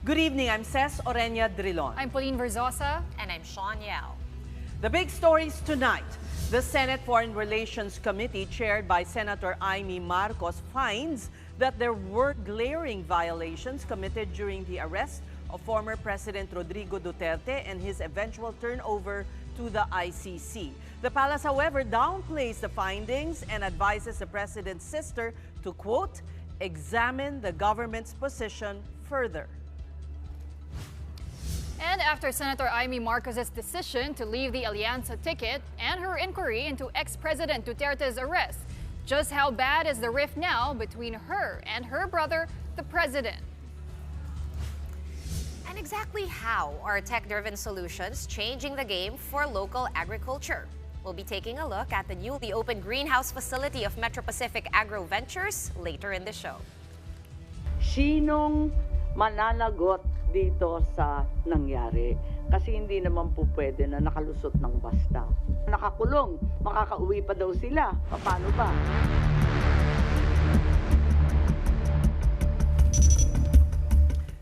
Good evening, I'm Ces Oreña-Drilon. I'm Pauline Verzosa. And I'm Shawn Yao. The big stories tonight. The Senate Foreign Relations Committee, chaired by Senator Imee Marcos, finds that there were glaring violations committed during the arrest of former President Rodrigo Duterte and his eventual turnover to the ICC. The palace, however, downplays the findings and advises the president's sister to, quote, examine the government's position further. And after Senator Imee Marcos's decision to leave the Alianza ticket and her inquiry into ex-President Duterte's arrest, just how bad is the rift now between her and her brother, the president? And exactly how are tech-driven solutions changing the game for local agriculture? We'll be taking a look at the newly opened greenhouse facility of Metro Pacific Agro Ventures later in the show. Sinong mananagot dito sa nangyari? Kasi hindi naman po pwede na nakalusot ng basta. Nakakulong, makakauwi pa daw sila. Paano ba?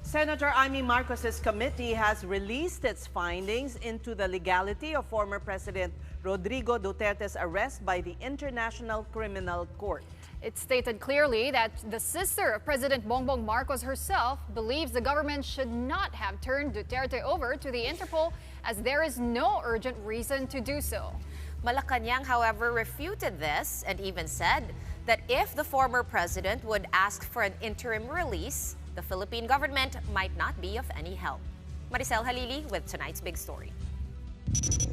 Senator Imee Marcos's committee has released its findings into the legality of former President Rodrigo Duterte's arrest by the International Criminal Court. It stated clearly that the sister of President Bongbong Marcos herself believes the government should not have turned Duterte over to the Interpol as there is no urgent reason to do so. Malacanang, however, refuted this and even said that if the former president would ask for an interim release, the Philippine government might not be of any help. Maricel Halili with tonight's big story.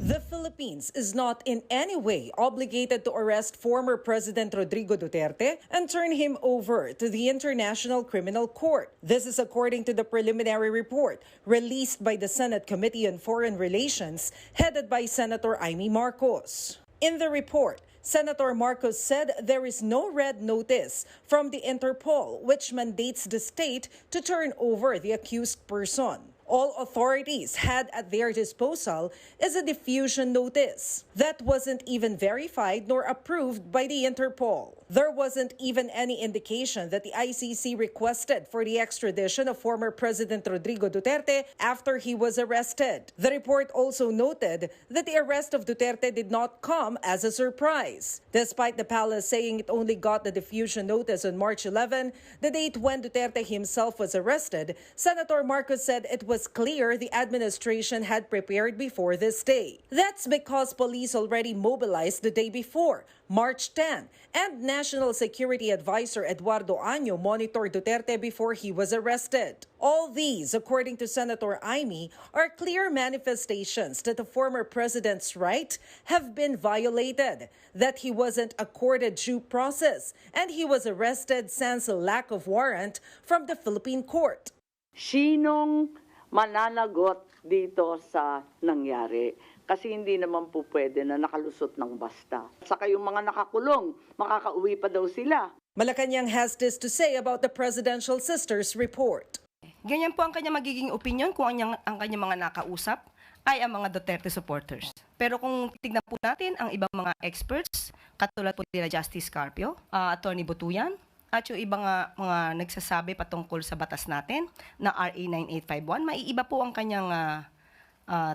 The Philippines is not in any way obligated to arrest former President Rodrigo Duterte and turn him over to the International Criminal Court. This is according to the preliminary report released by the Senate Committee on Foreign Relations, headed by Senator Imee Marcos. In the report, Senator Marcos said there is no red notice from the Interpol which mandates the state to turn over the accused person. All authorities had at their disposal is a diffusion notice that wasn't even verified nor approved by the Interpol. There wasn't even any indication that the ICC requested for the extradition of former President Rodrigo Duterte after he was arrested. The report also noted that the arrest of Duterte did not come as a surprise. Despite the palace saying it only got the diffusion notice on March 11, the date when Duterte himself was arrested, Senator Marcos said it was clear the administration had prepared before this day. That's because police already mobilized the day before, March 10, and National Security Advisor Eduardo Año monitored Duterte before he was arrested. All these, according to Senator Imee, are clear manifestations that the former president's rights have been violated, that he wasn't accorded due process, and he was arrested sans a lack of warrant from the Philippine court. Sinong mananagot dito sa nangyari? Kasi hindi naman po pwede na nakalusot ng basta. Saka yung mga nakakulong, makakauwi pa daw sila. Malacanang has this to say about the presidential sister's report. Ganyan po ang kanya magiging opinion kung ang kanyang mga nakausap ay ang mga Duterte supporters. Pero kung tignan po natin ang ibang mga experts, katulad po nila Justice Carpio, Attorney Butuyan, at yung ibang mga nagsasabi patungkol sa batas natin na RA 9851, maiiba po ang kanyang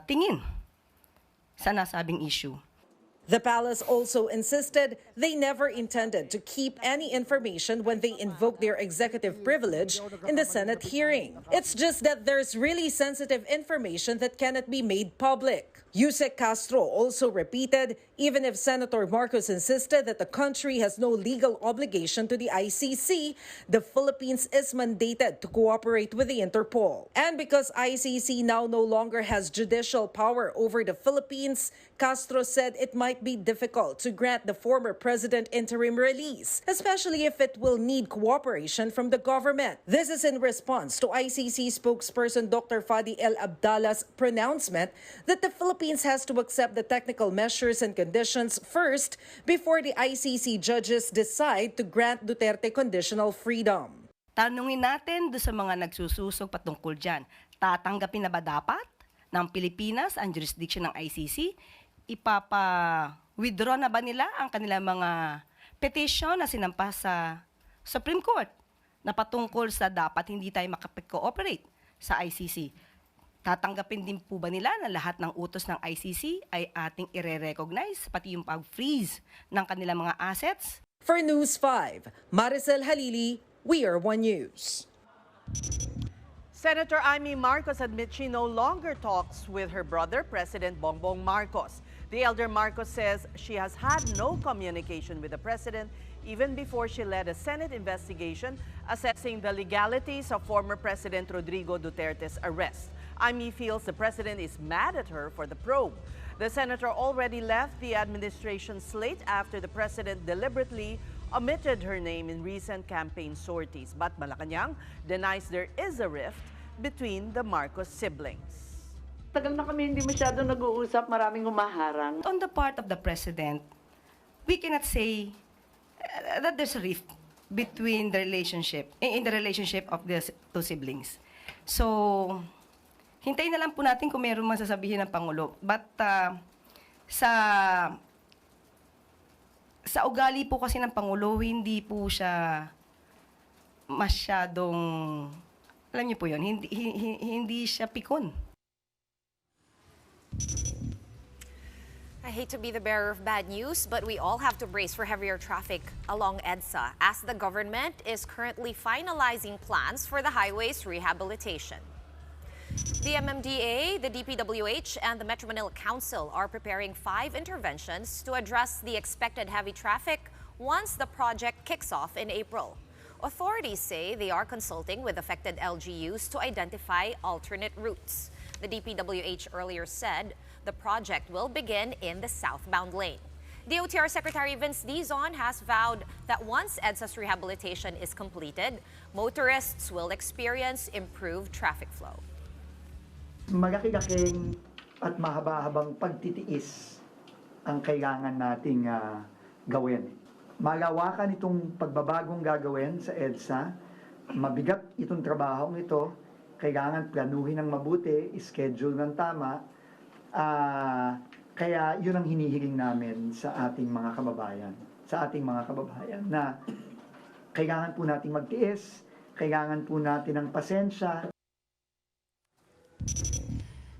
tingin sa nasabing issue. The palace also insisted they never intended to keep any information when they invoked their executive privilege in the Senate hearing. It's just that there's really sensitive information that cannot be made public. Yusek Castro also repeated, even if Senator Marcos insisted that the country has no legal obligation to the ICC, the Philippines is mandated to cooperate with the Interpol. And because ICC now no longer has judicial power over the Philippines, Castro said it might be difficult to grant the former president interim release, especially if it will need cooperation from the government. This is in response to ICC spokesperson Dr. Fadi El Abdallah's pronouncement that the Philippines has to accept the technical measures and conditions first before the ICC judges decide to grant Duterte conditional freedom. Tanungin natin do sa mga nagsususog patungkol dyan, tatanggapin na ba dapat ng Pilipinas ang jurisdiction ng ICC? Ipapa-withdraw na ba nila ang kanilang mga petition na sinampa sa Supreme Court na patungkol sa dapat hindi tayo makapag-cooperate sa ICC. Tatanggapin din po ba nila na lahat ng utos ng ICC ay ating ire-recognize, pati yung pag-freeze ng kanilang mga assets? For News 5, Maricel Halili, We Are One News. Senator Imee Marcos admits she no longer talks with her brother, President Bongbong Marcos. The elder Marcos says she has had no communication with the president even before she led a Senate investigation assessing the legalities of former President Rodrigo Duterte's arrest. Imee feels the president is mad at her for the probe. The senator already left the administration slate after the president deliberately omitted her name in recent campaign sorties. But Malacanang denies there is a rift between the Marcos siblings. Tagal na kami hindi masyado nag-uusap, maraming humaharang. On the part of the president, we cannot say that there's a rift between the relationship, in the relationship of the two siblings. So, hintayin na lang po natin kung mayroon man sasabihin ng Pangulo. But sa ugali po kasi ng Pangulo, hindi po siya masyadong, alam niyo po yun, hindi siya pikon. I hate to be the bearer of bad news, but we all have to brace for heavier traffic along EDSA as the government is currently finalizing plans for the highway's rehabilitation. The MMDA, the DPWH, and the Metro Manila Council are preparing 5 interventions to address the expected heavy traffic once the project kicks off in April. Authorities say they are consulting with affected LGUs to identify alternate routes. The DPWH earlier said the project will begin in the southbound lane. DOTR Secretary Vince Dizon has vowed that once EDSA's rehabilitation is completed, motorists will experience improved traffic flow. Malaki-laking at mahaba-habang pagtitiis ang kailangan nating gawin. Malawakan itong pagbabagong gagawin sa EDSA, mabigat itong trabahong ito, kailangan planuhin ng mabuti, schedule ng tama, kaya yun ang hinihiling namin sa ating mga kababayan, na kailangan po nating magtiis, kailangan po natin ng pasensya.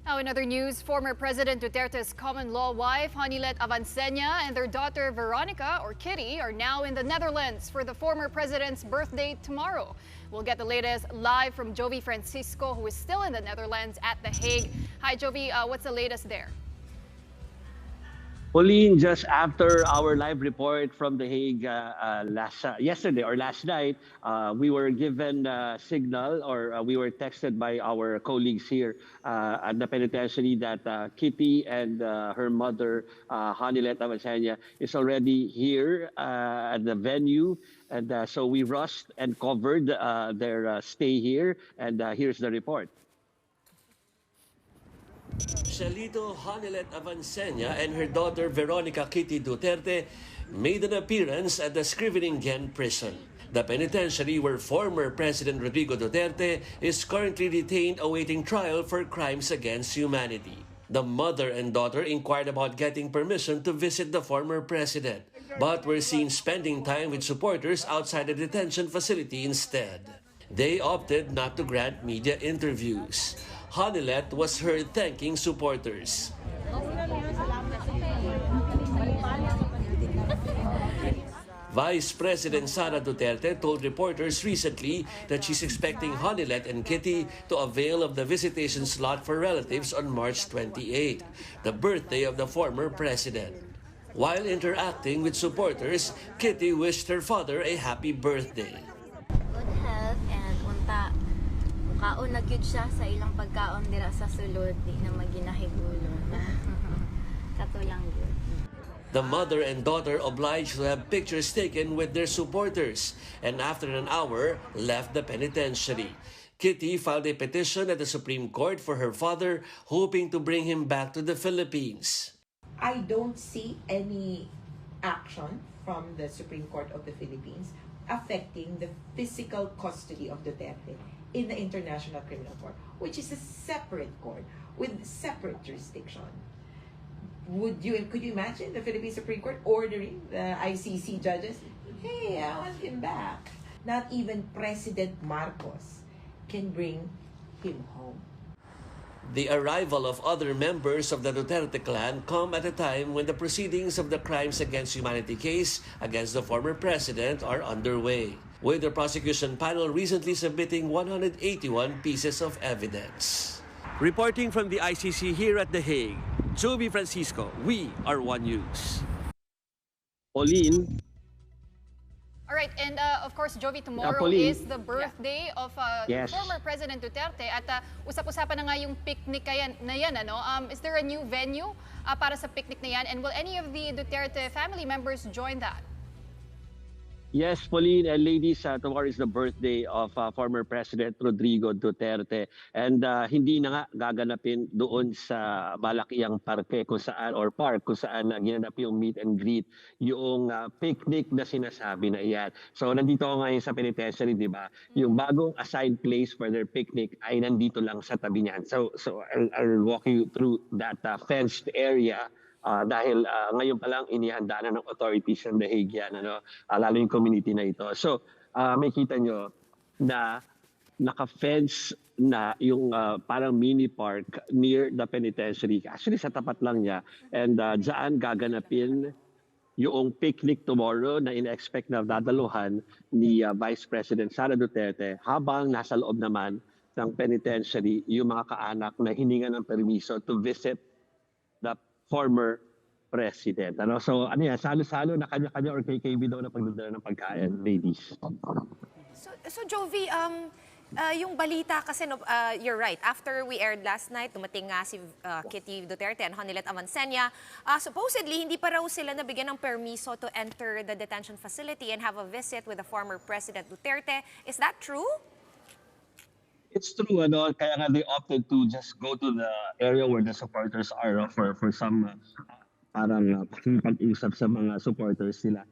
Now, in other news, former President Duterte's common-law wife, Hanilet Avancenia, and their daughter, Veronica, or Kitty, are now in the Netherlands for the former president's birthday tomorrow. We'll get the latest live from Jovi Francisco, who is still in the Netherlands at The Hague. Hi, Jovi. What's the latest there? Pauline, just after our live report from The Hague yesterday or last night, we were given a signal, or we were texted by our colleagues here at the penitentiary that Kitty and her mother, Hanilet Avancenia, is already here at the venue. And so we rushed and covered their stay here. And here's the report. Shalito Hanilet Avancenia and her daughter Veronica Kitty Duterte made an appearance at the Scriveningen prison. The penitentiary where former President Rodrigo Duterte is currently detained awaiting trial for crimes against humanity. The mother and daughter inquired about getting permission to visit the former president, but were seen spending time with supporters outside the detention facility instead. They opted not to grant media interviews. Hanilet was heard thanking supporters. Vice President Sara Duterte told reporters recently that she's expecting Hanilet and Kitty to avail of the visitation slot for relatives on March 28, the birthday of the former president. While interacting with supporters, Kitty wished her father a happy birthday. Good health and unta kaon na gyud siya sa ilang pagkaon dira sa sulod, di na maginahigulo na katulang gyud. The mother and daughter obliged to have pictures taken with their supporters and after an hour left the penitentiary. Kitty filed a petition at the Supreme Court for her father, hoping to bring him back to the Philippines. I don't see any action from the Supreme Court of the Philippines affecting the physical custody of Duterte in the International Criminal Court, which is a separate court with separate jurisdiction. Could you imagine the Philippine Supreme Court ordering the ICC judges, hey, I want him back? Not even President Marcos can bring him home. The arrival of other members of the Duterte clan come at a time when the proceedings of the Crimes Against Humanity case against the former president are underway, with the prosecution panel recently submitting 181 pieces of evidence. Reporting from the ICC here at The Hague, Joby Francisco, we are One News. Pauline, All right, and of course, Jovi, tomorrow Pauline. is the birthday of Yes. former President Duterte at usap-usapan na nga yung picnic na yan, ano? Is there a new venue para sa picnic na yan, and will any of the Duterte family members join that? yes, Pauline and ladies, tomorrow is the birthday of former President Rodrigo Duterte. And hindi na nga gaganapin doon sa malakiang parke kung saan, or park kung saan ginanap yung meet and greet, yung picnic na sinasabi na yan. So nandito ako ngayon sa penitentiary, di ba? Yung bagong assigned place for their picnic ay nandito lang sa tabi niyan. So I'll walk you through that fenced area. Dahil ngayon pa lang inihanda na ng authorities ng The Hague yan, lalo yung community na ito. So may kita nyo na naka-fence na yung parang mini park near the penitentiary. Actually sa tapat lang niya. And dyan gaganapin yung picnic tomorrow na in-expect na dadaluhan ni Vice President Sara Duterte, habang nasa loob naman ng penitentiary yung mga kaanak na hininga ng permiso to visit the former president. So ano yan, salo-salo na kanya-kanya or KKB daw na pagdadala ng pagkain, ladies. So Jovi, yung balita kasi, you're right, after we aired last night, dumating nga si Kitty Duterte and Honilet Avancenia. Supposedly, hindi pa raw sila nabigyan ng permiso to enter the detention facility and have a visit with the former President Duterte. Is that true? It's true, kaya nga they opted to just go to the area where the supporters are for some parang pag-usap sa mga supporters nila.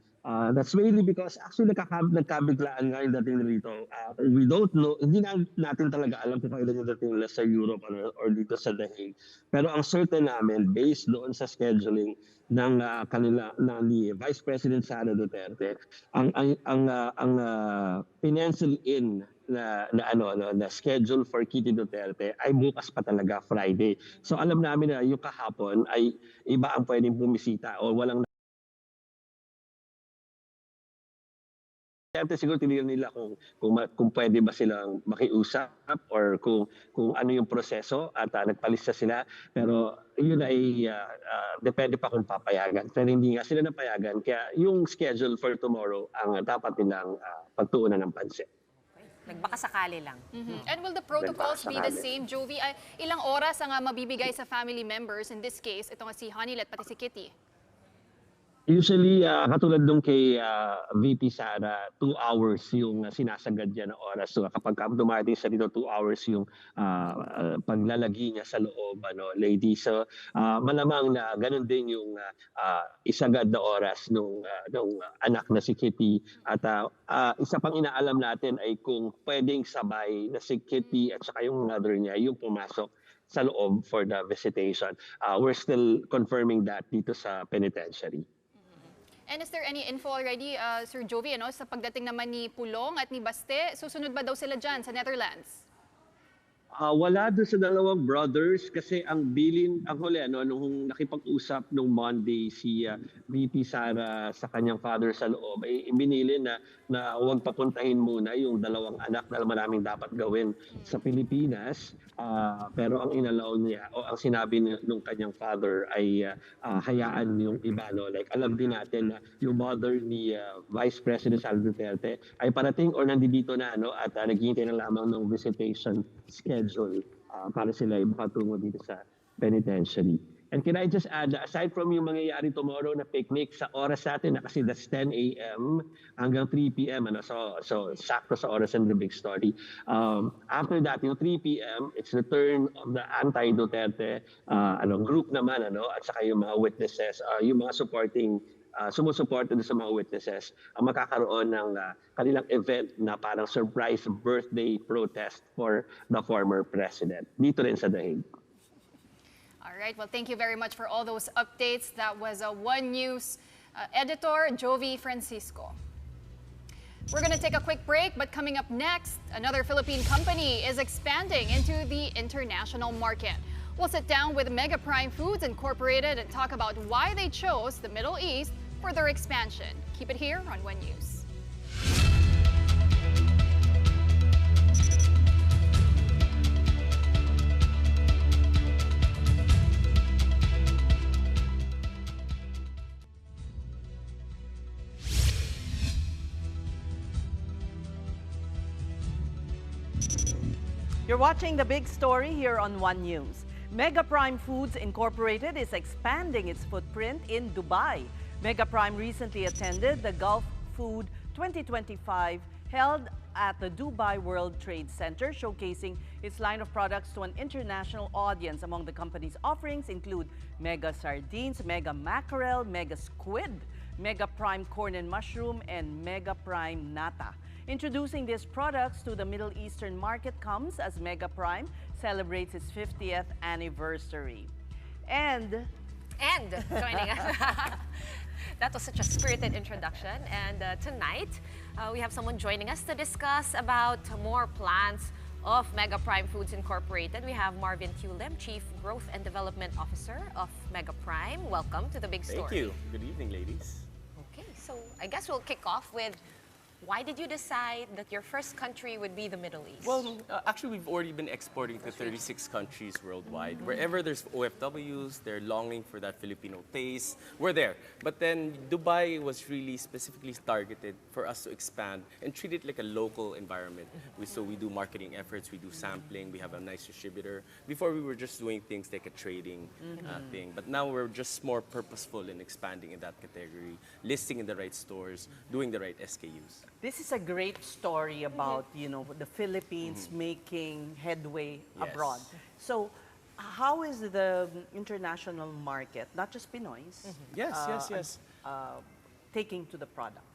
That's mainly because actually nagkabiglaan nga yung dating rito. We don't know, hindi natin talaga alam kung kailan yung dating nila sa Europe or dito sa The Hague. Pero ang certain namin, based doon sa scheduling ng ni Vice President Sara Duterte, ang pencil in na schedule for Kitty Duterte ay bukas pa talaga, Friday. So alam namin na yung kahapon ay iba ang pwedeng bumisita o walang Siyempre siguro tinignan nila kung pwede ba silang makiusap or kung ano yung proseso at nagpalista sila. Pero yun ay depende pa kung papayagan. Pero hindi nga sila napayagan. Kaya yung schedule for tomorrow ang dapat nilang pagtuunan ng pansin. Nagbaka sakali lang. And will the protocols be the same, Jovi? Ilang oras ang mabibigay sa family members? In this case, ito nga si Honilet pati si Kitty. Usually, katulad nung kay VP Sara, 2 hours yung sinasagad niya na oras. So kapag dumating sa dito, 2 hours yung paglalagi niya sa loob, lady. So malamang na ganun din yung isagad na oras nung anak na si Kitty. At isa pang inaalam natin ay kung pwedeng sabay na si Kitty at saka yung mother niya yung pumasok sa loob for the visitation. We're still confirming that dito sa penitentiary. And is there any info already, Sir Jovi, sa pagdating naman ni Pulong at ni Baste? Susunod ba daw sila dyan sa Netherlands? Wala doon sa dalawang brothers kasi ang bilin, ang huli, nung nakipag-usap nung Monday si VP Sara sa kanyang father sa loob, ay binili na huwag papuntahin muna yung dalawang anak na maraming dapat gawin sa Pilipinas. Pero ang inalaw niya o ang sinabi nung kanyang father ay hayaan yung iba. Like alam din natin na yung mother ni Vice President Sara Duterte ay parating or nandito na at naghihintay na lamang ng visitation schedule para sila ipatungo dito sa penitentiary. And can I just add, aside from yung mangyayari tomorrow na picnic sa oras natin, kasi that's 10 a.m. hanggang 3 p.m. So sakto sa oras ng The Big Story. After that, yung 3 p.m., it's the turn of the anti-Duterte group naman, at saka yung mga witnesses, yung mga sumusuporta sa mga witnesses, ang makakaroon ng kanilang event na parang surprise birthday protest for the former president. Dito rin sa The Hague. All right, well, thank you very much for all those updates. That was a One News editor, Jovi Francisco. We're going to take a quick break, but coming up next, another Philippine company is expanding into the international market. We'll sit down with Mega Prime Foods Incorporated and talk about why they chose the Middle East for their expansion. Keep it here on One News. You're watching The Big Story here on One News. Mega Prime Foods Incorporated is expanding its footprint in Dubai. Mega Prime recently attended the Gulf Food 2025 held at the Dubai World Trade Center, showcasing its line of products to an international audience. Among the company's offerings include Mega Sardines, Mega Mackerel, Mega Squid, Mega Prime Corn and Mushroom, and Mega Prime Nata. Introducing these products to the Middle Eastern market comes as Mega Prime celebrates its 50th anniversary. And joining us. That was such a spirited introduction. And tonight, we have someone joining us to discuss about more plans of Mega Prime Foods Incorporated. We have Marvin Tulem, Chief Growth and Development Officer of Mega Prime. Welcome to The Big Story. Thank you. Good evening, ladies. Okay, so I guess we'll kick off with, why did you decide that your first country would be the Middle East? Well, actually, we've already been exporting to 36 countries worldwide. Wherever there's OFWs, they're longing for that Filipino taste. We're there. But then Dubai was really specifically targeted for us to expand and treat it like a local environment. So we do marketing efforts, we do sampling, we have a nice distributor. Before we were just doing things like a trading thing. But now we're just more purposeful in expanding in that category, listing in the right stores, doing the right SKUs. this is a great story about, you know, the Philippines making headway abroad. So, how is the international market, not just Pinoy's, taking to the product?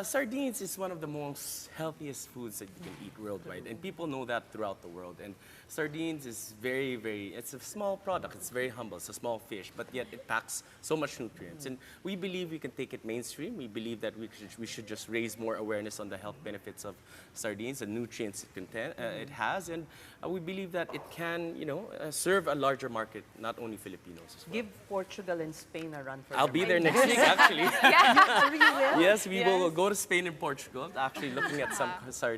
Sardines is one of the most healthiest foods that you can eat worldwide, and people know that throughout the world. And sardines is it's a small product, it's very humble, it's a small fish, but yet it packs so much nutrients. And we believe we can take it mainstream. We believe that we should just raise more awareness on the health benefits of sardines, the nutrients it has, and we believe that it can, serve a larger market, not only Filipinos as well. Give Portugal and Spain a run for I'll be there next week, actually. Yes, we will go to Spain and Portugal, actually looking at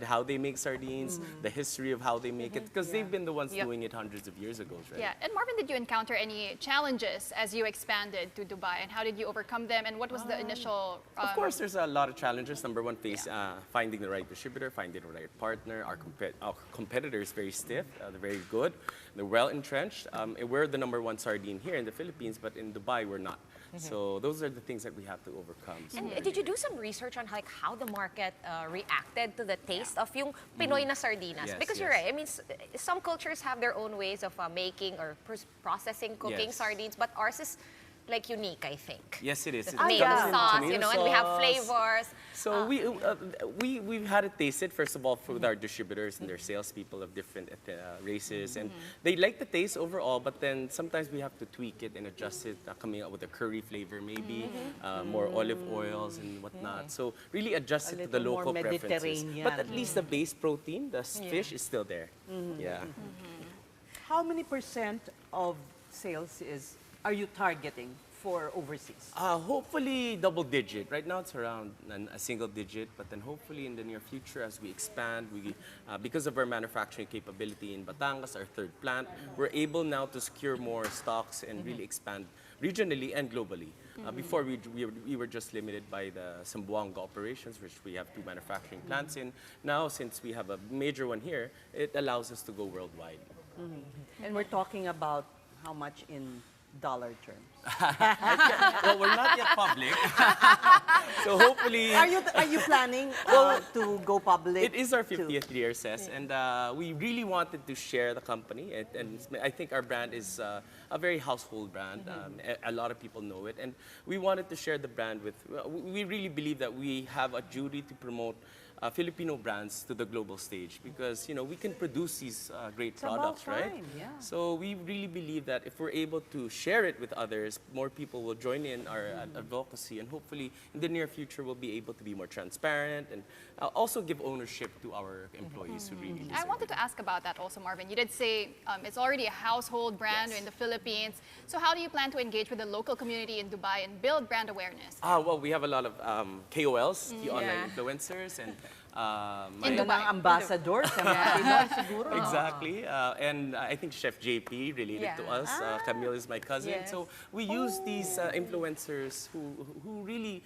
how they make sardines, the history of how they make it, because they've been the ones doing it hundreds of years ago, right? Yeah, and Marvin, did you encounter any challenges as you expanded to Dubai, and how did you overcome them, and what was the initial... Of course, there's a lot of challenges. Number one, finding the right distributor, finding the right partner. Our competitor is very stiff, they're very good, they're well entrenched. We're the #1 sardine here in the Philippines, but in Dubai, we're not. So those are the things that we have to overcome. And did you do some research on how the market reacted to the taste of yung Pinoy na sardinas? Yes, because you're right. I mean, some cultures have their own ways of making or processing, cooking sardines, but ours is like unique, I think. Yes, it is. It's made of sauce, and we have flavors. So we've had it tasted, first of all, with our distributors and their salespeople of different races, and they like the taste overall, but then sometimes we have to tweak it and adjust it, coming up with a curry flavor maybe, more olive oils and whatnot. So really adjust it to the local preferences. But at least the base protein, the fish, is still there. How many % of sales are you targeting for overseas? Hopefully double digit. Right now it's around a single digit, but then hopefully in the near future as we expand, because of our manufacturing capability in Batangas, our third plant, we're able now to secure more stocks and really expand regionally and globally. Before we were just limited by the Zamboanga operations, which we have 2 manufacturing plants in. Now, since we have a major one here, it allows us to go worldwide. And we're talking about how much in dollar terms? Well, we're not yet public. So hopefully... Are you planning to go public? It is our 50th year, Ces, and we really wanted to share the company. And I think our brand is a very household brand. A lot of people know it. And we wanted to share the brand with... We really believe that we have a duty to promote Filipino brands to the global stage, because we can produce these great products, about right? time, yeah. So we really believe that if we're able to share it with others, more people will join in our advocacy, and hopefully in the near future we'll be able to be more transparent and also give ownership to our employees who really deserve I wanted it. to ask about that also, Marvin. You did say it's already a household brand in the Philippines. So how do you plan to engage with the local community in Dubai and build brand awareness? Well, we have a lot of KOLs, key online influencers, and In Dubai. Mga ambassador sa mga Pinoy siguro. exactly. And I think Chef JP related to us. Camille is my cousin. Yes. So we use these influencers who really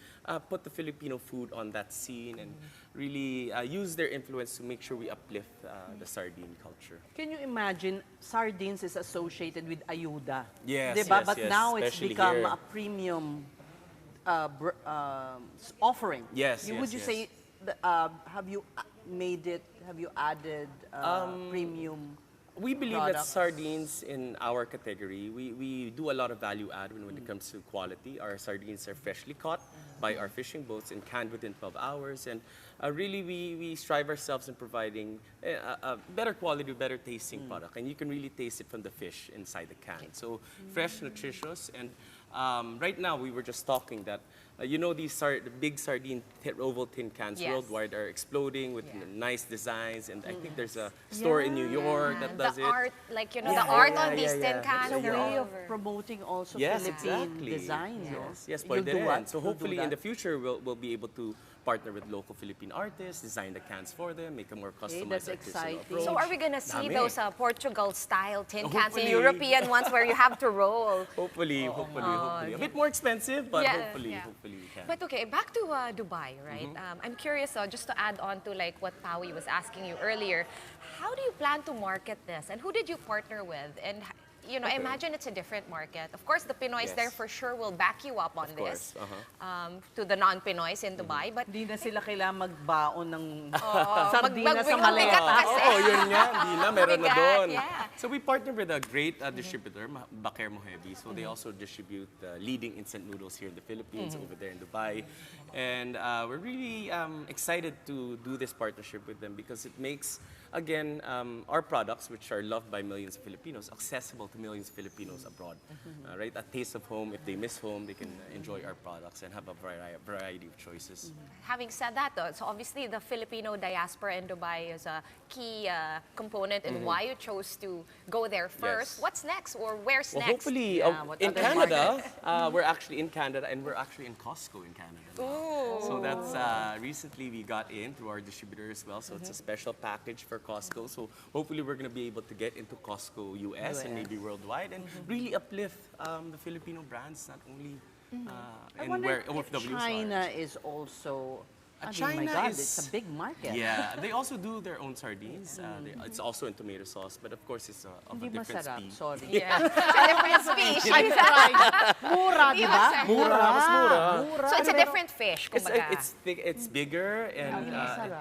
put the Filipino food on that scene and really use their influence to make sure we uplift the sardine culture. Can you imagine, sardines is associated with ayuda? Yes, Diba? yes, But yes, now it's especially become here. a premium offering. Yes, Would yes, you yes. say, have you made it, have you added premium We believe that products? sardines in our category, we do a lot of value add when it comes to quality. Our sardines are freshly caught by our fishing boats and canned within 12 hours. And really, we strive ourselves in providing a better quality, better tasting product. And you can really taste it from the fish inside the can. So fresh, nutritious. And right now, we were just talking that these the big sardine oval tin cans Yes. worldwide are exploding with nice designs, and I think there's a store in New York that does The it. art, the art on these tin cans. It's a they're way all of over. promoting also Yes, Philippine exactly. design. no? Yes, You'll pwede do rin. what? So You'll do hopefully in that. the future we'll be able to partner with local Philippine artists, design the cans for them, make a more customized that's artisanal exciting. approach. So are we gonna see Dami. those Portugal-style tin cans and Hopefully. European ones where you have to roll? Hopefully. A bit more expensive, but Yeah. hopefully Yeah. we can. But okay, back to Dubai, right? I'm curious, just to add on to like what Pawi was asking you earlier, how do you plan to market this, and who did you partner with? And I imagine it's a different market. Of course, the Pinoys Yes. there for sure will back you up on Of this. course, To the non-Pinoys in Dubai, but Hindi na sila kailangan magbaon ng mag- sardinas sa magbigat maleta. kasi. Oo, yun nga. Hindi na, meron na Bigat, doon. yeah. So we partner with a great distributor, Baker Mohebi. So they also distribute the leading instant noodles here in the Philippines, over there in Dubai. And we're really excited to do this partnership with them because it makes, again, our products, which are loved by millions of Filipinos, accessible to millions of Filipinos abroad. Right? A taste of home. If they miss home, they can enjoy our products and have a variety of choices. having said that, though, so obviously the Filipino diaspora in Dubai is a key component in why you chose to go there first. Yes. What's next, or where's Well, next? hopefully, what in other Canada, we're actually in Canada, and we're actually in Costco in Canada. now. So that's recently we got in through our distributor as well. So it's a special package for Costco. So hopefully we're going to be able to get into Costco US and maybe worldwide and really uplift the Filipino brands, not only I in wonder where if OFWs China are. is also, I mean, China my God, is- it's a big market. Yeah, they also do their own sardines. It's also in tomato sauce, but of course it's of Hindi a different masarap, speed. sorry. Yeah. It's a different species. Mura, di ba? Mura, mas mura. Mura. So it's a different fish, kumbaga. It's thick, it's bigger, and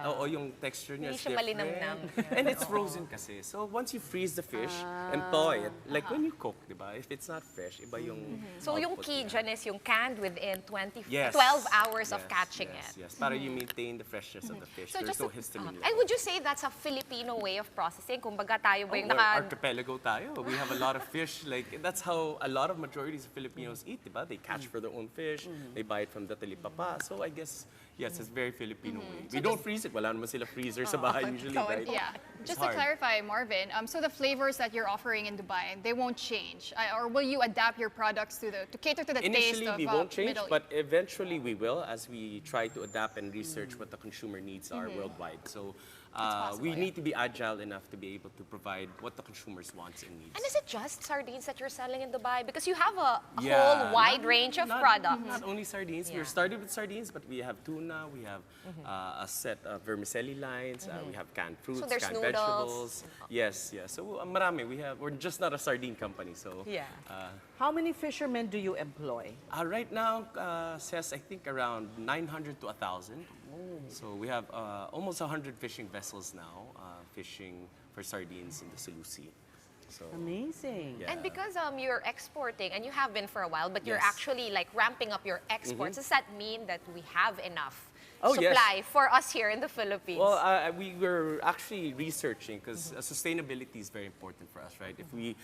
oo, yung texture niya Hindi is siya different. malinamnam. And it's frozen kasi. So once you freeze the fish and thaw it, like when you cook, di ba? If it's not fresh, iba yung So yung output key niya. dyan is yung canned within 12 Yes. hours of Yes, catching yes, it. Yes, para you maintain the freshness of the fish. So There's just no histamine. and would you say that's a Filipino way of processing? Kumbaga tayo ba yung We're naka... archipelago tayo. We have a lot of fish. Like that's how a lot of majorities of Filipinos eat, diba? They catch for their own fish. They buy it from the talipapa. So I guess yes, it's very Filipino way. We don't freeze it. Wala naman sila freezer sa bahay usually, right? Yeah. It's Just to hard. clarify, Marvin, so the flavors that you're offering in Dubai, they won't change, or will you adapt your products to cater to the taste Initially, of we won't change, Middle but eventually we will as we try to adapt and research what the consumer needs are worldwide. So we need to be agile enough to be able to provide what the consumers wants and needs. And is it just sardines that you're selling in Dubai? Because you have a Yeah, whole wide not- range of not- products. Not only sardines. Yeah. We started with sardines, but we have tuna, we have a set of vermicelli lines, we have canned fruits, there's canned noodles. vegetables. Yes, yes. So marami. We're just not a sardine company. So Yeah. How many fishermen do you employ? right now, says I think around 900 to 1,000. So we have almost 100 fishing vessels now, fishing for sardines in the Sulu Sea. So Amazing. yeah. And because you're exporting, and you have been for a while, but you're Yes. actually like ramping up your exports, does that mean that we have enough supply for us here in the Philippines? Well, we were actually researching because sustainability is very important for us, right? If we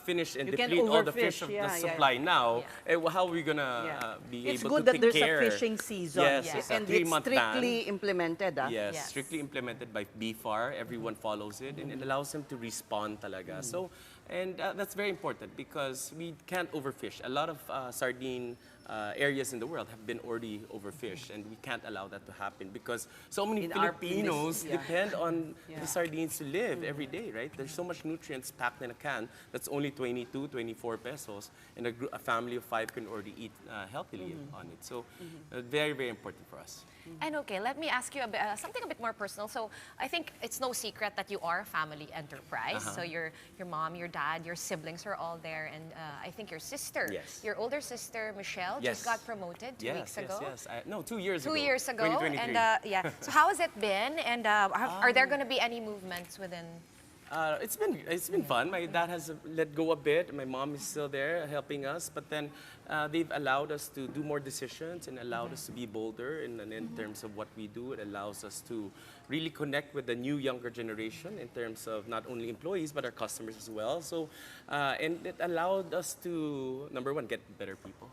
finish and deplete all the fish of the supply now, how are we going to be It's able good to that take there's care? a fishing season. Yes, it's a And it's 3-month strictly ban. implemented. Yes, strictly implemented by BFAR. Everyone follows it, and it allows them to respond talaga. So, and that's very important because we can't overfish. A lot of sardine areas in the world have been already overfished, and we can't allow that to happen because so many Filipinos depend on the sardines to live every day, right? There's so much nutrients packed in a can that's only 22, 24 pesos, and a family of 5 can already eat healthily on it. So, very, very important for us. And okay, let me ask you something a bit more personal. So I think it's no secret that you are a family enterprise. So your mom, your dad, your siblings are all there, and I think your sister, your older sister Michelle, just got promoted 2 weeks ago. No, 2 years ago. 2 years ago. 2023. And so how has it been? And are there going to be any movements within? It's been fun. My dad has let go a bit. My mom is still there helping us, but then they've allowed us to do more decisions and allowed us to be bolder in terms of what we do. It allows us to really connect with the new younger generation in terms of not only employees but our customers as well. So, and it allowed us to, number one, get better people.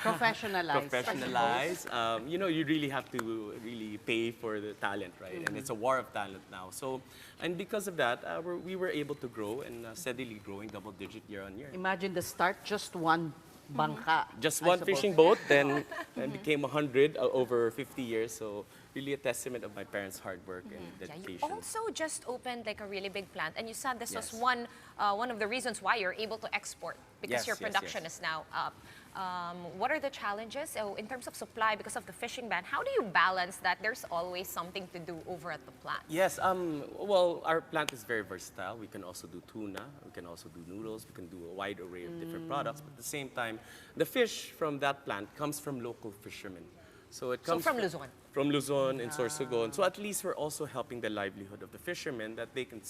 Professionalize. You know, you really have to really pay for the talent, right? And it's a war of talent now. So, and because of that, we were able to grow and steadily growing double-digit year on year. Imagine the start, just one bangka. Just one fishing boat, then became 100 over 50 years. So really a testament of my parents' hard work and dedication. You also just opened like a really big plant, and you said this was one of the reasons why you're able to export because your production is now up. What are the challenges in terms of supply because of the fishing ban? How do you balance that? There's always something to do over at the plant. Yes, well, our plant is very versatile. We can also do tuna, we can also do noodles, we can do a wide array of different products. But at the same time, the fish from that plant comes from local fishermen. So it comes from Luzon? From Luzon and Sorsogon. So at least we're also helping the livelihood of the fishermen that they can...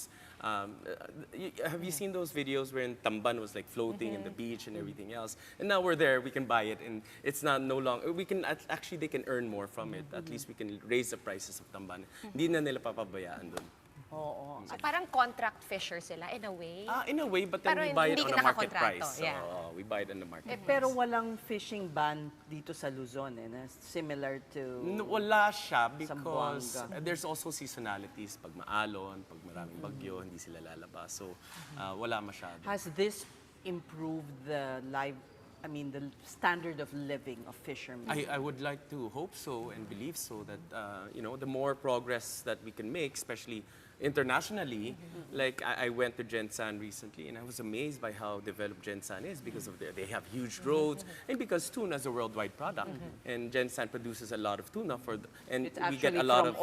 have you seen those videos where Tamban was like floating in the beach and everything else? And now we're there, we can buy it, and it's not no longer... We can actually, they can earn more from it. At least we can raise the prices of Tamban. Hindi na nila papabayaan dun. So parang contract fisher sila in a way? In a way, but then Pero we buy it hindi on a market nakakontrato, price. So, we buy it on the market price. Pero walang fishing ban dito sa Luzon, similar to wala siya because Zamboanga. there's also seasonalities. Pag maalon, pag maraming bagyo, hindi sila lalabas. So, wala masyado. Has this improved the the standard of living of fishermen? I would like to hope so and believe so that, you know, the more progress that we can make, especially internationally, like I went to Gensan recently and I was amazed by how developed Gensan is because of they have huge roads and because tuna is a worldwide product and Gensan produces a lot of tuna and it's we get a lot of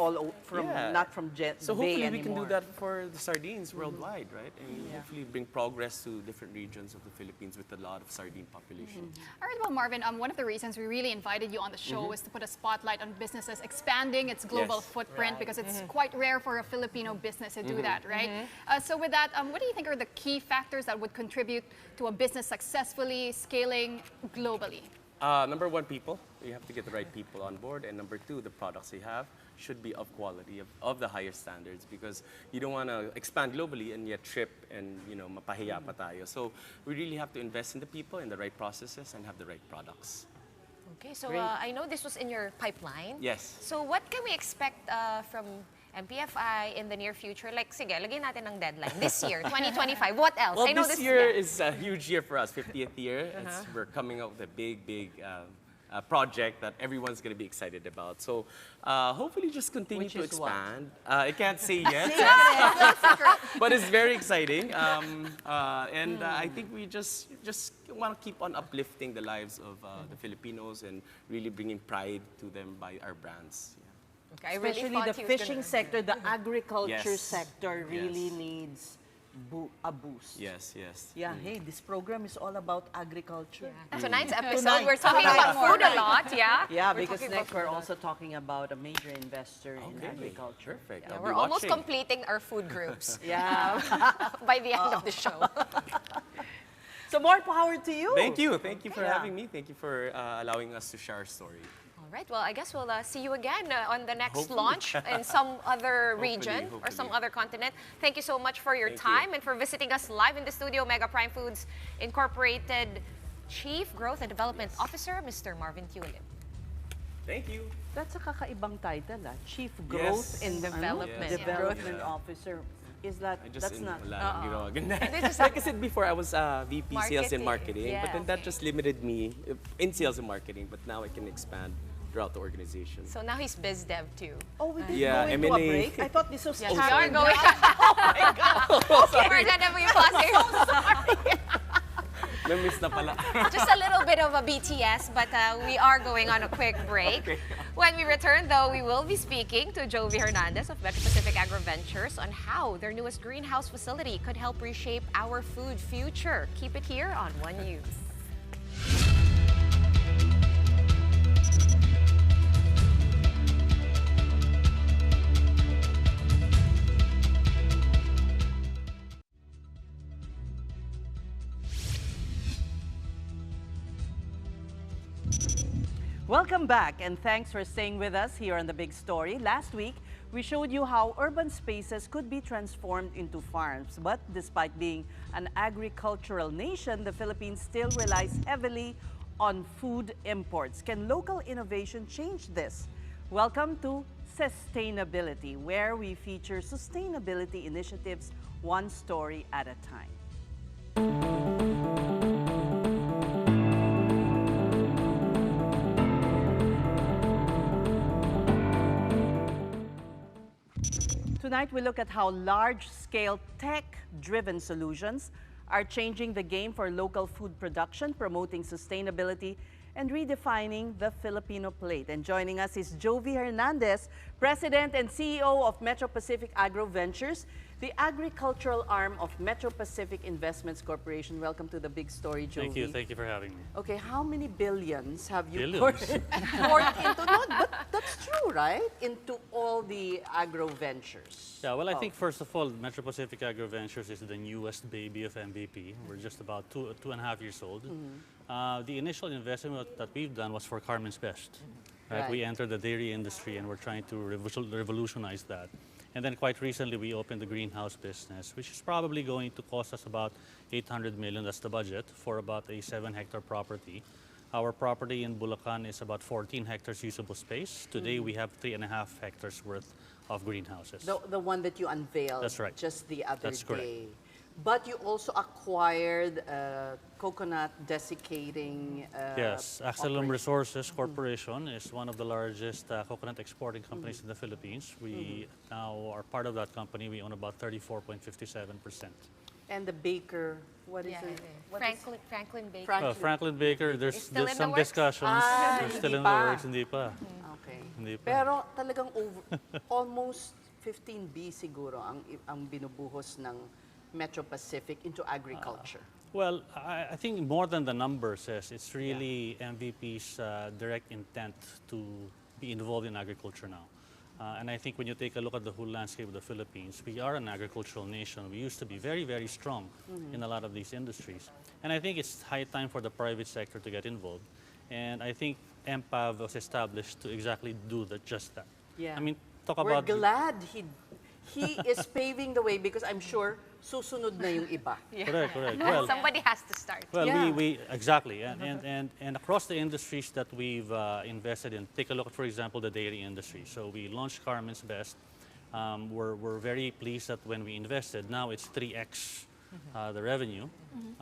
not from so Bay hopefully anymore. we can do that for the sardines worldwide, right? And hopefully bring progress to different regions of the Philippines with a lot of sardine population. All right, well, Marvin, one of the reasons we really invited you on the show was to put a spotlight on businesses expanding its global footprint because it's quite rare for a Filipino business to do that, right? So with that, what do you think are the key factors that would contribute to a business successfully scaling globally? Number one, people. You have to get the right people on board. And number two, the products you have should be of quality, of the higher standards, because you don't want to expand globally and yet trip and, you know, mapahiya pa tayo. So we really have to invest in the people, in the right processes, and have the right products. Okay, so I know this was in your pipeline. Yes. So what can we expect from MPFI in the near future? Like, sige, lagyan natin ng deadline. This year, 2025. What else? Well, I know this year is a huge year for us, 50th year. We're coming up with a big project that everyone's going to be excited about. So hopefully just continue to expand. I can't say yet, but it's very exciting. And I think we just want to keep on uplifting the lives of the Filipinos and really bringing pride to them by our brands. Okay, Especially the fishing sector, the agriculture sector really needs a boost. Yes, yes. Yeah, hey, this program is all about agriculture. Tonight's episode, we're talking about food a lot, Yeah, because next we're also talking about a major investor in agriculture. Perfect. Yeah, we're almost completing our food groups. By the end of the show. So more power to you. Thank you. Thank you for having me. Thank you for allowing us to share our story. All All right, well, I guess we'll see you again on the next Hopefully. launch in some other region or hopefully. some other continent. Thank you so much for your Thank time you. and for visiting us live in the studio. Mega Prime Foods Incorporated Chief Growth and Development Officer, Mr. Marvin Tulip. Thank you. That's a kakaibang title, Chief Growth Yes. and Development. Development Yeah. Officer. Is that, I just that's not... wala nang ginawa ganun. This is Like I said before, I was VP Sales and Marketing. Marketing, but then Yeah. that just limited me in sales and marketing, but now I can expand throughout the organization. So now he's biz dev too. Oh, we didn't Yeah, go into a M&A. break? I thought this was... Yes, Oh, we are sorry. going. Oh my God. We're gonna be passing. Na-miss na pala. Just a little bit of a BTS, but we are going on a quick break. Okay. When we return, though, we will be speaking to Jovi Hernandez of Metro Pacific Agro Ventures on how their newest greenhouse facility could help reshape our food future. Keep it here on One News. Welcome back, and thanks for staying with us here on The Big Story. Last week, we showed you how urban spaces could be transformed into farms. But despite being an agricultural nation, the Philippines still relies heavily on food imports. Can local innovation change this? Welcome to Sustainability, where we feature sustainability initiatives one story at a time. Tonight, we look at how large-scale tech-driven solutions are changing the game for local food production, promoting sustainability, and redefining the Filipino plate. And joining us is Jovi Hernandez, President and CEO of Metro Pacific Agro Ventures, the agricultural arm of Metro Pacific Investments Corporation. Welcome to the Big Story, Jovi. Thank you for having me. Okay, how many billions have you Billions? poured into? No, but that's true, right? Into all the agro ventures. Yeah, well, I think first of all, Metro Pacific Agro Ventures is the newest baby of MVP. We're just about two and a half years old. The initial investment that we've done was for Carmen's Best. Right? We entered the dairy industry and we're trying to revolutionize that. And then quite recently, we opened the greenhouse business, which is probably going to cost us about 800 million, that's the budget, for about a 7-hectare property. Our property in Bulacan is about 14 hectares usable space. Today, we have 3.5 hectares worth of greenhouses. The one that you unveiled That's right. just the other That's correct. day. But you also acquired coconut desiccating Yes, Axelum operation. Resources Corporation is one of the largest coconut exporting companies in the Philippines. We now are part of that company. We own about 34.57%. And the baker, what is it? What is- Franklin Baker. Franklin. Franklin Baker, It's there's still in the some works? discussions. Ah, They're still hindi in the pa. works, hindi pa. Okay. Hindi pa. Pero talagang almost 15B siguro ang binubuhos ng Metro Pacific into agriculture. Well, I think more than the number says, it's really MVP's direct intent to be involved in agriculture now. And I think when you take a look at the whole landscape of the Philippines, we are an agricultural nation. We used to be very, very strong in a lot of these industries. And I think it's high time for the private sector to get involved. And I think MPAV was established to exactly do just that. Yeah. I mean, talk We're about... glad he is paving the way because I'm sure susunod na yung iba. Correct, correct. Well, somebody has to start. Well, Yeah. we exactly, and across the industries that we've invested in, take a look at, for example, the dairy industry. So we launched Carmen's Best. We're very pleased that when we invested, now it's 3x the revenue.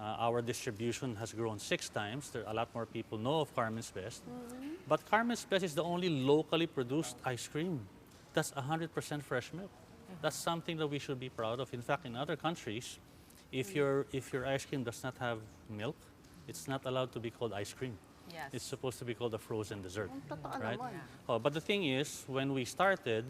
Our distribution has grown 6 times. There are a lot more people know of Carmen's Best. But Carmen's Best is the only locally produced ice cream. That's 100% fresh milk. That's something that we should be proud of. In fact, in other countries, if your ice cream does not have milk, it's not allowed to be called ice cream. Yes. It's supposed to be called a frozen dessert, Totoo right? naman. Oh, but the thing is, when we started,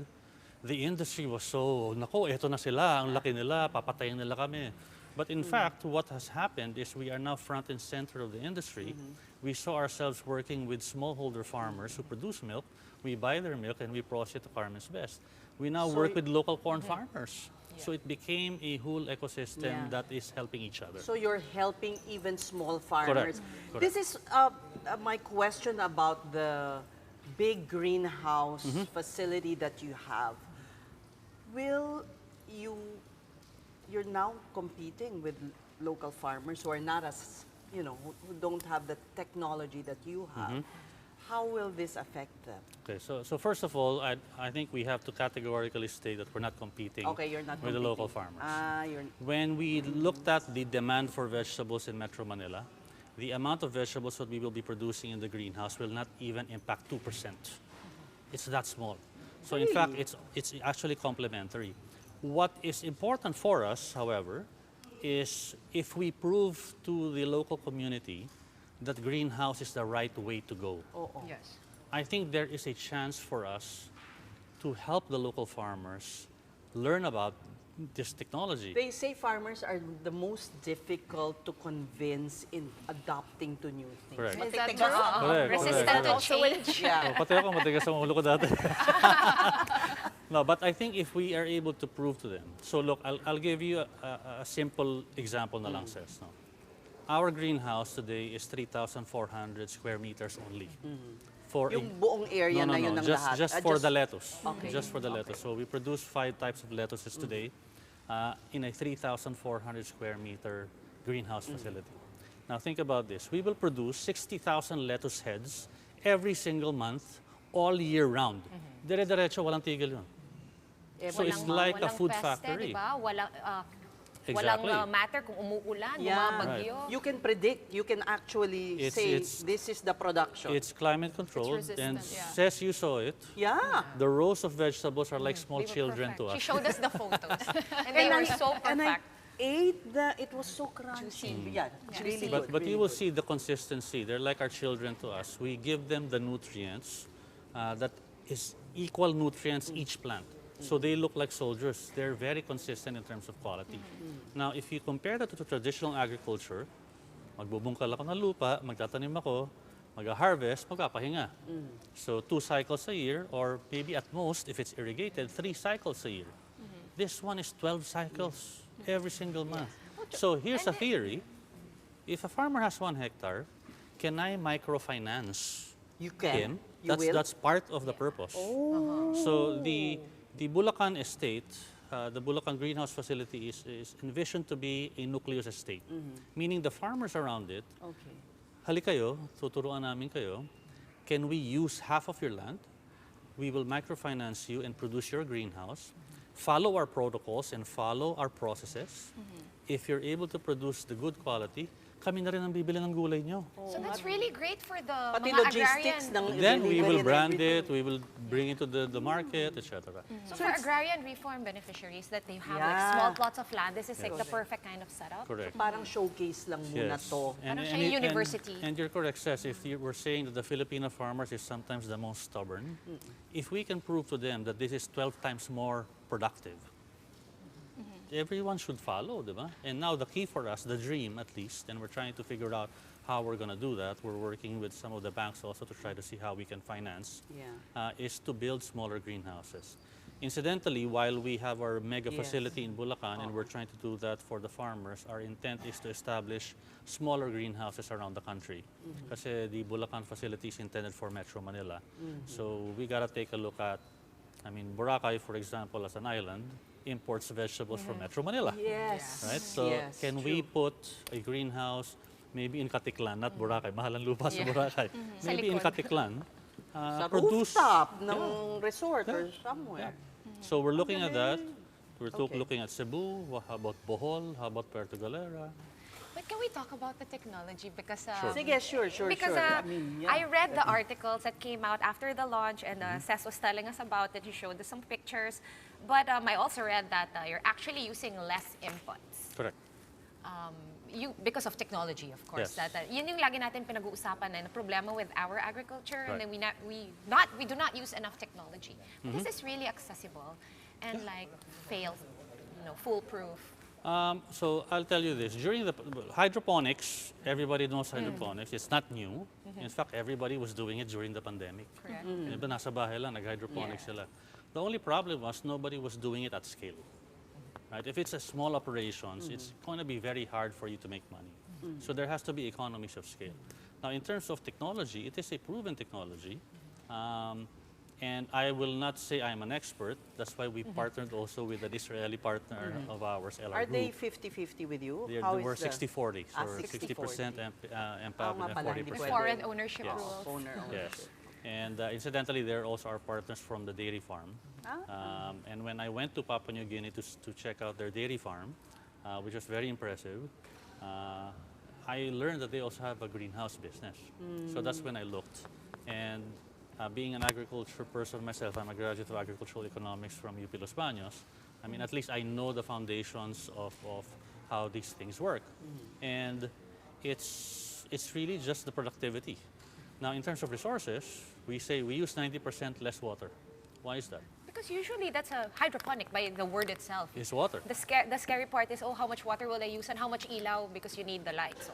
the industry was so, nako, eto na sila, ang laki nila, papatayin nila kami. But in fact, what has happened is we are now front and center of the industry. We saw ourselves working with smallholder farmers who produce milk. We buy their milk and we process it to Carmen's Best. We now work with local corn farmers. So it became a whole ecosystem that is helping each other. So you're helping even small farmers. Correct. This is my question about the big greenhouse facility that you have, you're now competing with local farmers who are not as, who don't have the technology that you have. How will this affect them? Okay, so first of all, I think we have to categorically state that we're not competing you're not with the local farmers. You're... When we looked at the demand for vegetables in Metro Manila, the amount of vegetables that we will be producing in the greenhouse will not even impact 2%. It's that small. So in fact, it's actually complementary. What is important for us, however, is if we prove to the local community that greenhouse is the right way to go. Yes. I think there is a chance for us to help the local farmers learn about this technology. They say farmers are the most difficult to convince in adopting to new things. Correct. Is that Correct, true? Resistant to correct. change? Yeah. Pati ako, matigas ang ulo ko dati. No, but I think if we are able to prove to them. So look, I'll give you a simple example na lang, Ces. No? Our greenhouse today is 3,400 square meters only. For Yung buong area na yun ng lahat? Just for the lettuce. Okay. Just for the lettuce. So we produce 5 types of lettuces today in a 3,400 square meter greenhouse facility. Now think about this. We will produce 60,000 lettuce heads every single month, all year round. Dire-diretso, walang tigil yun. So it's like a food factory. Diba? Exactly. Walang matter kung umuulan, Yeah. bumabagyo. You can predict, you can actually say this is the production. It's climate controlled, and resistant, yeah. Ces, you saw it. Yeah. The rows of vegetables are like small They were children perfect. to us. She showed us the photos. And they were so And I perfect. ate it was so crunchy. Yeah, it's really good. But really you will good. see the consistency. They're like our children to us. We give them the nutrients that is equal nutrients each plant. So they look like soldiers. They're very consistent in terms of quality. Now, if you compare that to traditional agriculture, magbubungkal ako ng lupa, magtatanim ako, mag-harvest, magpapahinga. So 2 cycles a year, or maybe at most, if it's irrigated, 3 cycles a year. This one is 12 cycles every single month. So here's a theory. If a farmer has 1 hectare, can I microfinance You can. him? You will? That's part of the purpose. So the Bulacan estate, the Bulacan greenhouse facility is envisioned to be a nucleus estate, meaning the farmers around it, hali kayo, tuturuan namin kayo, can we use half of your land? We will microfinance you and produce your greenhouse, follow our protocols and follow our processes. If you're able to produce the good quality, kami na rin ang bibili ng gulay nyo. So that's really great for the Pati mga logistics agrarian. ng Then we delivery will and brand everything. it, we will bring it to the market, etc. So for agrarian reform beneficiaries that they have like Yeah. small plots of land, this is like the perfect kind of setup. Correct. Parang showcase lang muna to. Parang siya yung university. And you're correct, Ces, if you were saying that the Filipino farmers is sometimes the most stubborn, if we can prove to them that this is 12 times more productive, everyone should follow, diba? And now the key for us, the dream at least, and we're trying to figure out how we're going to do that. We're working with some of the banks also to try to see how we can finance, is to build smaller greenhouses. Incidentally, while we have our mega facility in Bulacan and we're trying to do that for the farmers, our intent is to establish smaller greenhouses around the country. Kasi the Bulacan facility is intended for Metro Manila. So we got to take a look at, Boracay, for example, as an island, imports vegetables from Metro Manila. Yes. Right? So Yes, can we put a greenhouse maybe in Katiklan, not Boracay, mahal ang lupa sa Boracay. Maybe in Katiklan, Sa produce rooftop ng resort or somewhere. So we're looking at that. We're looking at Cebu. How about Bohol? How about Puerto Galera? But can we talk about the technology? Because Sige, sure. Because I read the articles that came out after the launch, and Ces was telling us about it. He showed us some pictures. But I also read that you're actually using less inputs. Correct. Because of technology, of course. Yes. That yun yung lagi natin pinag-uusapan na problema with our agriculture, and then we do not use enough technology. This is really accessible and like foolproof. So I'll tell you this. During the hydroponics, everybody knows hydroponics. It's not new. In fact, everybody was doing it during the pandemic. Correct. Diba, nasa bahay lang, nag-hydroponics sila. The only problem was nobody was doing it at scale. Right? If it's a small operations, it's going to be very hard for you to make money. So there has to be economies of scale. Now, in terms of technology, it is a proven technology. And I will not say I'm an expert. That's why we partnered also with an Israeli partner of ours, LR Are Group. they 50-50 with you? They How were is the- 60-40, so 60% empowered and 40%. Foreign ownership Yes. rules. Owner ownership. Yes. And incidentally, they're also our partners from the dairy farm. And when I went to Papua New Guinea to check out their dairy farm, which was very impressive, I learned that they also have a greenhouse business. So that's when I looked. And being an agriculture person myself, I'm a graduate of agricultural economics from UP Los Baños. I mean, at least I know the foundations of how these things work. And it's really just the productivity. Now, in terms of resources, we say we use 90% less water. Why is that? Because usually that's a hydroponic by the word itself. It's water. The scary part is, oh, how much water will I use and how much ilaw because you need the lights.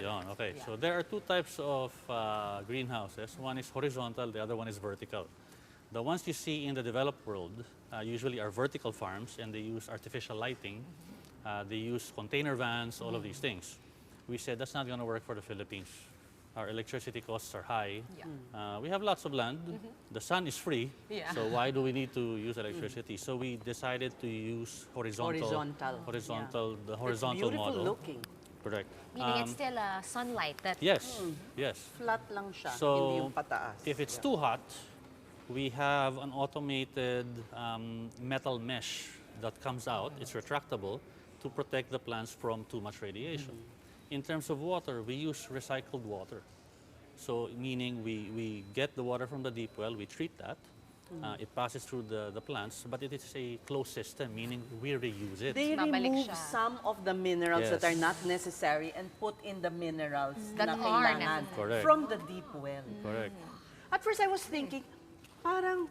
Yun. Okay. So there are two types of greenhouses. One is horizontal, the other one is vertical. The ones you see in the developed world usually are vertical farms, and they use artificial lighting. They use container vans, all of these things. We said that's not going to work for the Philippines. Our electricity costs are high. We have lots of land. The sun is free. So why do we need to use electricity? So we decided to use horizontal. The horizontal beautiful model. looking. Correct. Meaning it's still sunlight. That Yes. Yes. Flat lang siya, So hindi yung pataas. if it's too hot, we have an automated metal mesh that comes out. It's retractable to protect the plants from too much radiation. In terms of water, we use recycled water. So meaning we get the water from the deep well, we treat that, it passes through the plants, but it is a closed system, meaning we reuse it. They remove some of the minerals that are Yes. not necessary and put in the minerals That na are kailangan Correct. from the deep well. Correct. At first I was thinking, parang,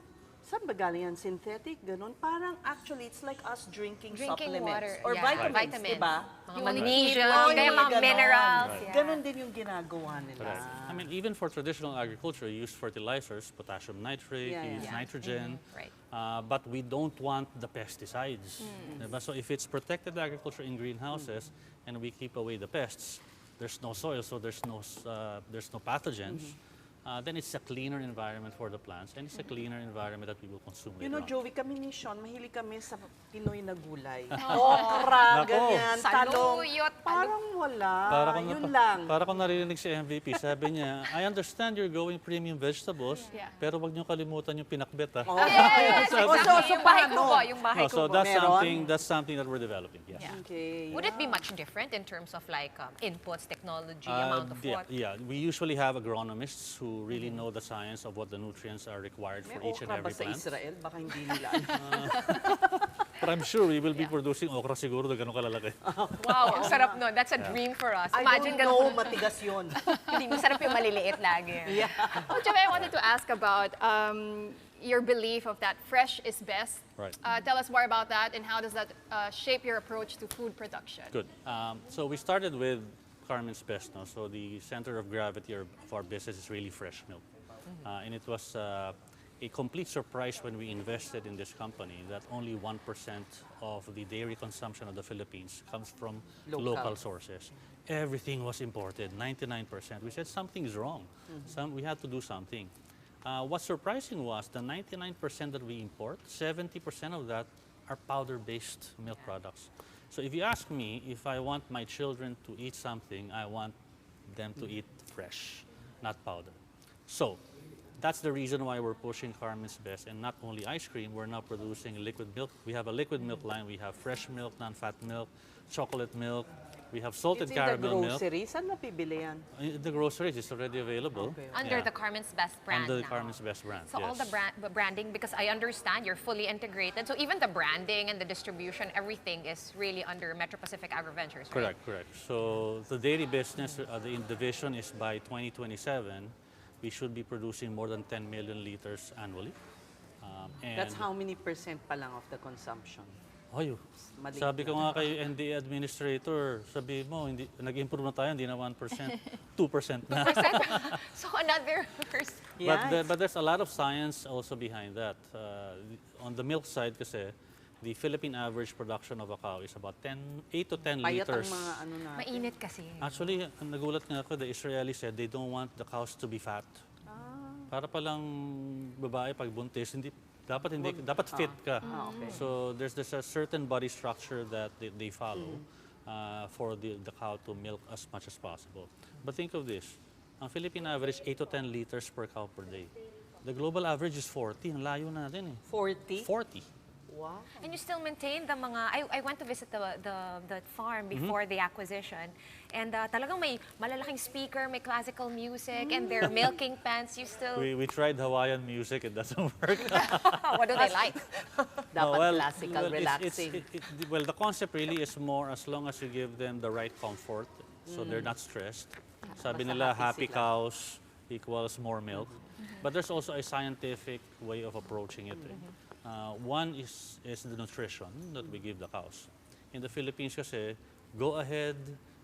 saan ba galing yan? Synthetic, ganun? Parang actually, it's like us drinking supplements. water, Or yeah. vitamins, Vitamins. diba? Yung magnesium, Oh, yung mga ganon. minerals. Ganon din yung ginagawa nila. Correct. I mean, even for traditional agriculture, you use fertilizers, potassium nitrate, you use nitrogen, Right. but we don't want the pesticides. Diba? So if it's protected agriculture in greenhouses and we keep away the pests, there's no soil, so there's no pathogens. Then it's a cleaner environment for the plants, and it's a cleaner environment that we will consume You later know, on. Joey, kami ni Shawn, mahilig kami sa Pinoy na gulay. Okra, ganyan, talong. Saluyot, Parang wala. Yun na- lang. Para kong narinig si MVP, sabi niya, I understand you're going premium vegetables, pero wag niyo kalimutan yung pinakbet. Yes, So, exactly. Yung bahay paano? kubo, yung bahay So kubo. that's something that we're developing. Yes. Okay. Would it be much different in terms of like inputs, technology, amount of water? Yeah, we usually have agronomists who really know the science of what the nutrients are required for May each and okra ba every sa plant. Israel? Baka hindi nila. But I'm sure we will be producing okra siguro na ganun kalalaki. Wow, ang sarap nun. That's a dream for us. I Imagine don't know, matigas yun. Hindi, masarap yung maliliit lagi. Oh, Joey, I wanted to ask about your belief of that fresh is best. Right. Tell us more about that, and how does that shape your approach to food production? Good. So we started with Carmen's Best. No? So the center of gravity of our business is really fresh milk. And it was a complete surprise when we invested in this company that only 1% of the dairy consumption of the Philippines comes from local sources. Everything was imported, 99%. We said something's wrong. We had to do something. What's surprising was the 99% that we import, 70% of that are powder-based milk products. So if you ask me, if I want my children to eat something, I want them to eat fresh, not powder. So that's the reason why we're pushing Carmen's Best, and not only ice cream, we're now producing liquid milk. We have a liquid milk line, we have fresh milk, non-fat milk, chocolate milk, we have salted caramel milk. It's in the groceries. Saan mapibili yan? In the groceries, it's already available. Under the Carmen's Best brand Under the now. Carmen's Best brand, So all yes. the branding, because I understand you're fully integrated. So even the branding and the distribution, everything is really under Metro Pacific AgriVentures, right? Correct. So the dairy business, the division is by 2027, we should be producing more than 10 million liters annually. And That's how many percent pa lang of the consumption? Ayo, sabi ko nga kay NDA administrator, sabi mo, nag-improve na tayo, hindi na 1%, 2% na. So another person. But there's a lot of science also behind that. On the milk side kasi, the Philippine average production of a cow is about 8 to 10 Payat liters. ang mga ano natin. Mainit kasi. Actually, nagulat nga ako, the Israelis said they don't want the cows to be fat. Para palang babae pag buntis, dapat fit ka. Okay. So there's a certain body structure that they follow for the cow to milk as much as possible. But think of this, ang Philippine average 8 to 10 liters per cow per day. The global average is 40. Ang layo na natin eh. 40? 40. Wow. And you still maintain the mga, I went to visit the farm before the acquisition, and talagang may malalaking speaker, may classical music, and they're milking pans. You still... We tried Hawaiian music, it doesn't work. What do they like? Dapat classical, relaxing. Well, the concept really is more as long as you give them the right comfort, so they're not stressed. Sabi Basta nila, happy happy sila. cows equals more milk. But there's also a scientific way of approaching it. One is the nutrition that we give the cows. In the Philippines kasi, go ahead,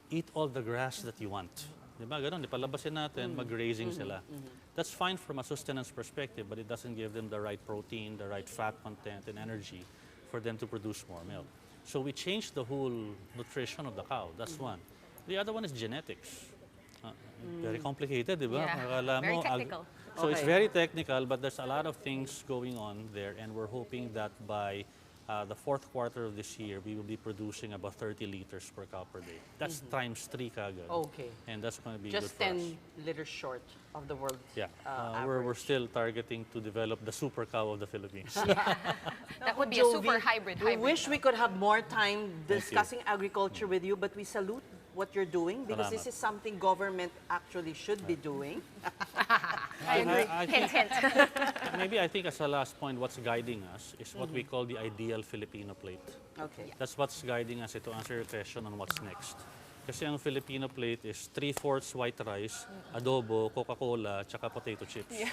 eat all the grass that you want. Diba? Ganun, ipalabasin natin, mag-grazing sila. That's fine from a sustenance perspective, but it doesn't give them the right protein, the right fat content, and energy for them to produce more milk. So we changed the whole nutrition of the cow. That's one. The other one is genetics. Very complicated, diba? Yeah, very technical. So it's very technical, but there's a lot of things going on there, and we're hoping that by the fourth quarter of this year, we will be producing about 30 liters per cow per day. That's times 3 kagad. Okay. And that's going to be Just good for us. 10 liters short of the world We're still targeting to develop the super cow of the Philippines. That would be a super hybrid. We wish we could have more time you. discussing agriculture with you, but we salute what you're doing because this is something government actually should be doing. I agree. Hint, hint. Maybe I think as a last point, what's guiding us is what we call the ideal Filipino plate. Okay. That's what's guiding us to answer your question on what's next. Kasi ang Filipino plate is 3/4 white rice, adobo, Coca-Cola, tsaka potato chips.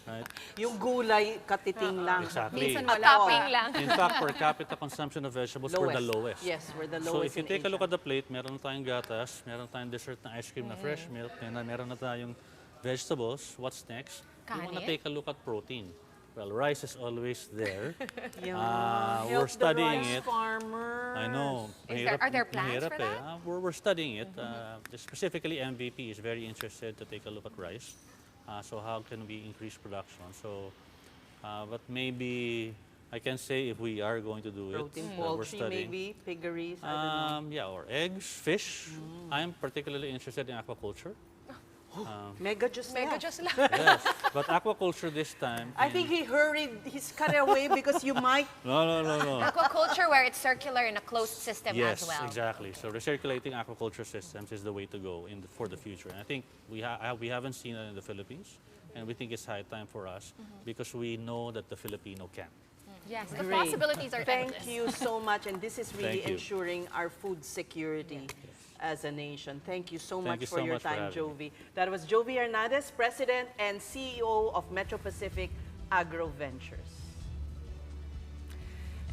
Right? Yung gulay, katiting lang. Exactly. Minsan topping lang. In fact, per capita consumption of vegetables, we're the lowest. Yes, we're the So lowest if you in take a look Asia. at the plate, meron na tayong gatas, meron tayong dessert na ice cream na fresh milk, meron na tayong vegetables. What's next? We want to Kanin. take a look at protein. Well, rice is always there. Yeah. We're Help studying the rice it. farmers. I know. Are there plans mahirap for that? We're studying it. Specifically, MVP is very interested to take a look at rice. So how can we increase production? So, but maybe I can say if we are going to do it. Protein, we're poultry, studying. maybe, piggeries, I don't know. Yeah, or eggs, fish. I'm particularly interested in aquaculture. Mega just Mega left. just lang. Yes, but aquaculture this time. I think he hurried, he's cut away because you might... No. Aquaculture where it's circular in a closed system Yes, as well. exactly. So recirculating aquaculture systems is the way to go for the future. And I think we haven't seen it in the Philippines, and we think it's high time for us because we know that the Filipino can. Yes, The Great. possibilities are Thank endless. you so much, and this is really Thank you. ensuring our food security as a nation. Thank you so Thank much you for so your much for time, having Jovi. That was Jovi Hernandez, President and CEO of Metro Pacific Agro Ventures.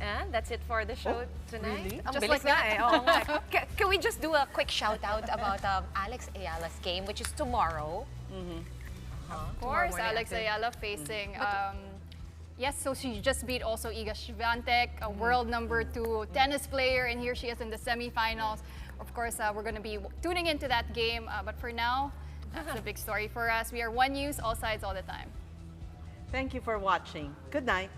And that's it for the show tonight. really? Ang Just bilis like that. nga eh. Oo nga. Can we just do a quick shout out about Alex Ayala's game, which is tomorrow? Of course, morning Alex after. Ayala facing... yes, so she just beat also Iga Swiatek, a world #2 tennis player, and here she is in the semifinals. Of course, we're going to be tuning into that game, but for now, that's the big story for us. We are One News, all sides, all the time. Thank you for watching. Good night.